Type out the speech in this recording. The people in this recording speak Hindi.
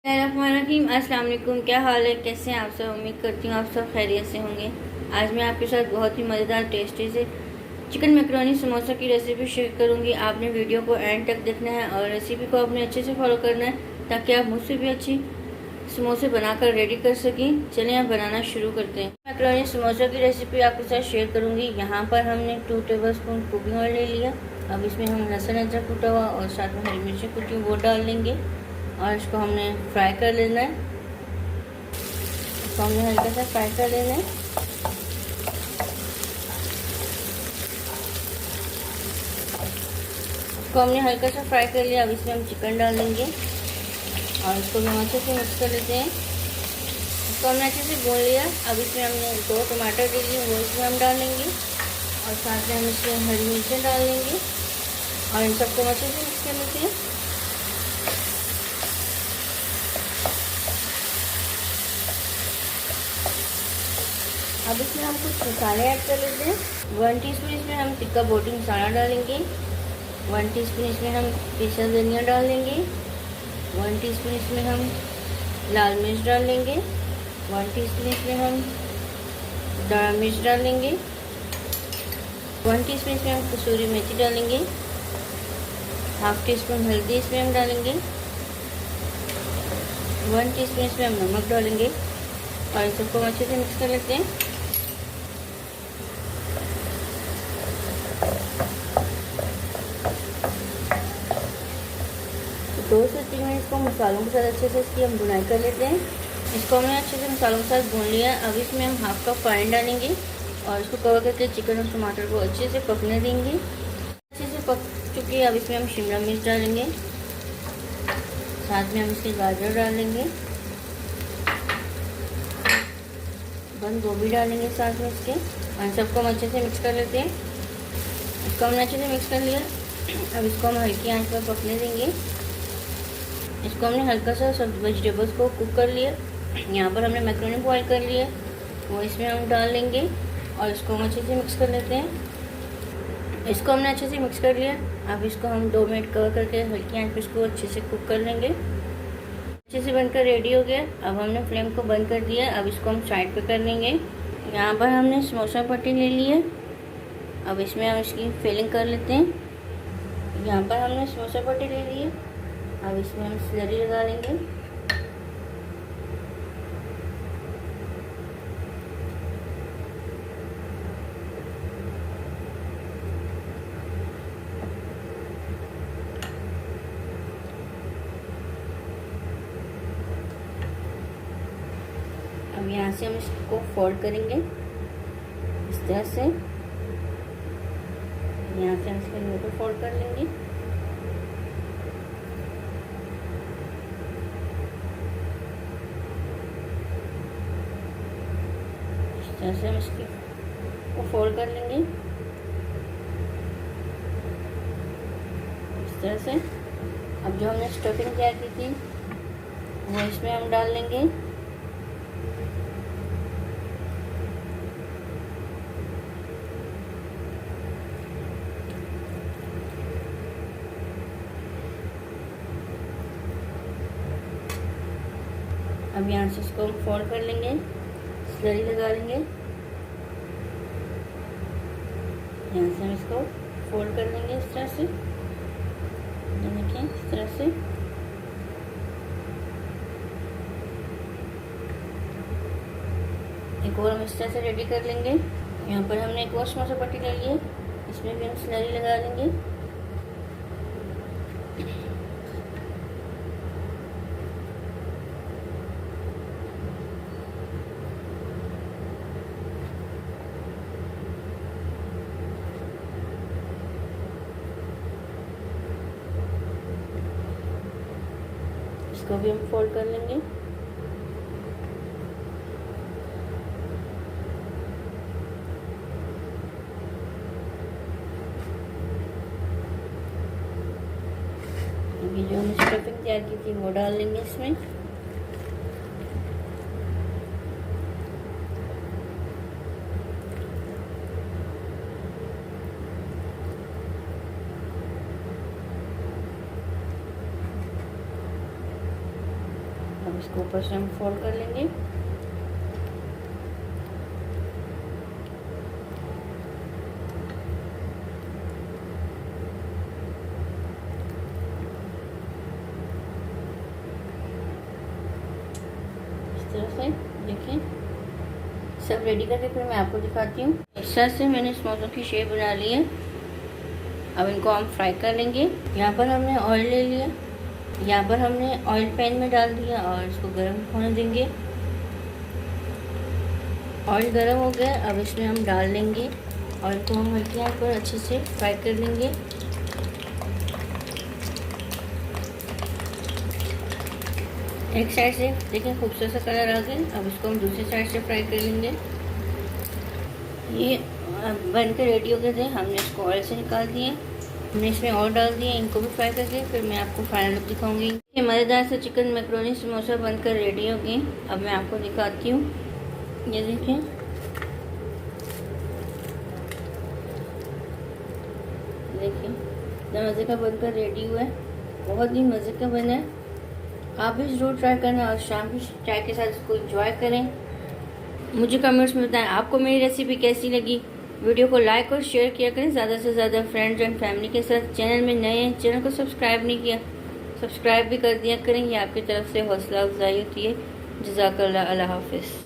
बिस्मिल्लाहिर्रहमानिर्रहीम। अस्सलाम वालेकुम। क्या हाल है, कैसे हैं आप सब? उम्मीद करती हूँ आप सब खैरियत से होंगे। आज मैं आपके साथ बहुत ही मज़ेदार टेस्टी से चिकन मैकरोनी समोसा की रेसिपी शेयर करूँगी। आपने वीडियो को एंड तक देखना है और रेसिपी को आपने अच्छे से फॉलो करना है ताकि आप मुझसे भी अच्छी समोसे बनाकर रेडी कर सकें। चलिए आप बनाना शुरू करते हैं। मैकरोनी समोसा की रेसिपी आपके साथ शेयर करूँगी। यहाँ पर हमने 2 टेबलस्पून कुकिंग ऑयल ले लिया। अब इसमें हम लहसुन अदरक कुटा हुआ और साथ में हरी मिर्ची कुटी वो डाल लेंगे और इसको हमने फ्राई कर लेना है। इसको हमने हल्का सा फ्राई कर लेना है। इसको हमने हल्का सा फ्राई कर लिया। अब इसमें हम चिकन डाल देंगे और इसको भी हम अच्छे से मिक्स कर लेते हैं। इसको हमने अच्छे से भून लिया। अब इसमें हमने 2 टमाटर ले लिए, वो इसमें हम डालेंगे और साथ में हम इसमें हरी मिर्चें डाल देंगे और इन सबको अच्छे से मिक्स कर लेते हैं। अब इसमें हम कुछ मसाले ऐड कर लेते हैं। 1 टीस्पून इसमें हम टिक्का बोटी मसाला डालेंगे। 1 टीस्पून इसमें हम पिसा धनिया डाल देंगे। 1 टीस्पून इसमें हम लाल मिर्च डाल लेंगे। 1 टीस्पून इसमें हम दाढ़ा मिर्च डाल लेंगे। 1 टीस्पून इसमें हम कसूरी मेथी डालेंगे। हाफ टी स्पून हल्दी इसमें हम डालेंगे। 1 टीस्पून इसमें हम नमक डालेंगे और इस सबको अच्छे से मिक्स कर लेते हैं। 2 से 3 मिनट इसको मसालों के साथ अच्छे से इसकी हम भुनाई कर लेते हैं। इसको हमने अच्छे से मसालों के साथ भून लिया। अब इसमें हम हाफ कप पानी डालेंगे और इसको कवर करके चिकन और टमाटर को अच्छे से पकने देंगे। अच्छे से पक चुकी है। अब इसमें हम शिमला मिर्च डालेंगे, साथ में हम इसके गाजर डालेंगे, बंद गोभी डालेंगे साथ में इसके और सबको हम अच्छे से मिक्स कर लेते हैं। इसको हमने अच्छे से मिक्स कर लिया। अब इसको हम हल्की आंच पर पकने देंगे। इसको हमने हल्का सा सब वेजिटेबल्स को कुक कर लिया। यहाँ पर हमने मैक्रोनी बॉईल कर लिया, वो इसमें हम डाल लेंगे और इसको हम अच्छे से मिक्स कर लेते हैं। इसको हमने अच्छे से मिक्स कर लिया। अब इसको हम 2 मिनट कवर करके हल्की आंच पर इसको अच्छे से कुक कर लेंगे। अच्छे से बनकर रेडी हो गया। अब हमने फ्लेम को बंद कर दिया। अब इसको हम साइड पे कर लेंगे। यहाँ पर हमने समोसा पट्टी ले ली है। अब इसमें हम इसकी फिलिंग कर लेते हैं। यहाँ पर हमने समोसा पट्टी ले ली है। अब इसमें हम स्लरी लगा लेंगे। अब यहाँ से हम इसको फोल्ड करेंगे इस तरह से। यहाँ से हम इसको नीचे को फोल्ड कर लेंगे। इस तरह से हम इसकी को फोल्ड कर लेंगे इस तरह से। अब जो हमने स्टफिंग तैयार की थी वो इसमें हम डाल लेंगे। अब यहाँ से इसको हम फोल्ड कर लेंगे, स्लरी लगा लेंगे। यहाँ से हम इसको फोल्ड कर लेंगे इस तरह से। ये देखिए इस तरह से। एक और हम इस तरह से रेडी कर लेंगे। यहाँ पर हमने एक और समोसा पट्टी ले ली है, इसमें भी हम स्लरी लगा लेंगे। इसको भी हम फोल्ड कर लेंगे। अभी जो हमने स्टफिंग तैयार की थी वो डाल लेंगे इसमें। अब इसको ऊपर से हम फोल्ड कर लेंगे। इस तरह से देखिए सब रेडी करके फिर मैं आपको दिखाती हूँ। इस तरह से मैंने समोसों की शेप बना ली है। अब इनको हम फ्राई कर लेंगे। यहाँ पर हमने ऑयल ले लिया, यहाँ पर हमने ऑयल पैन में डाल दिया और इसको गर्म होने देंगे। ऑयल गर्म हो गया, अब इसमें हम डाल लेंगे और इनको हम हल्की आंच पर अच्छे से फ्राई कर लेंगे। एक साइड से देखिए खूबसूरत सा कलर आ गया। अब इसको हम दूसरी साइड से फ्राई कर लेंगे। ये बन के रेडी हो गए थे, हमने इसको ऑयल से निकाल दिए, हमने इसमें और डाल दिए। इनको भी फ्राई करके फिर मैं आपको फाइनल लुक दिखाऊंगी। ये मज़ेदार से चिकन मैकरोनी समोसा बनकर रेडी हो गए। अब मैं आपको दिखाती हूँ। ये देखिए देखिए इतना मज़े का बनकर रेडी हुआ है, बहुत ही मज़े का बना है। आप भी ज़रूर ट्राई करना और शाम की चाय के साथ इसको एंजॉय करें। मुझे कमेंट्स में बताएं आपको मेरी रेसिपी कैसी लगी। वीडियो को लाइक और शेयर किया करें ज़्यादा से ज़्यादा फ्रेंड्स एंड फैमिली के साथ। चैनल में नए हैं, चैनल को सब्सक्राइब नहीं किया, सब्सक्राइब भी कर दिया करें। ये आपकी तरफ से हौसला अफजाई होती है। जज़ाकल्लाह, अल्लाह हाफिज़।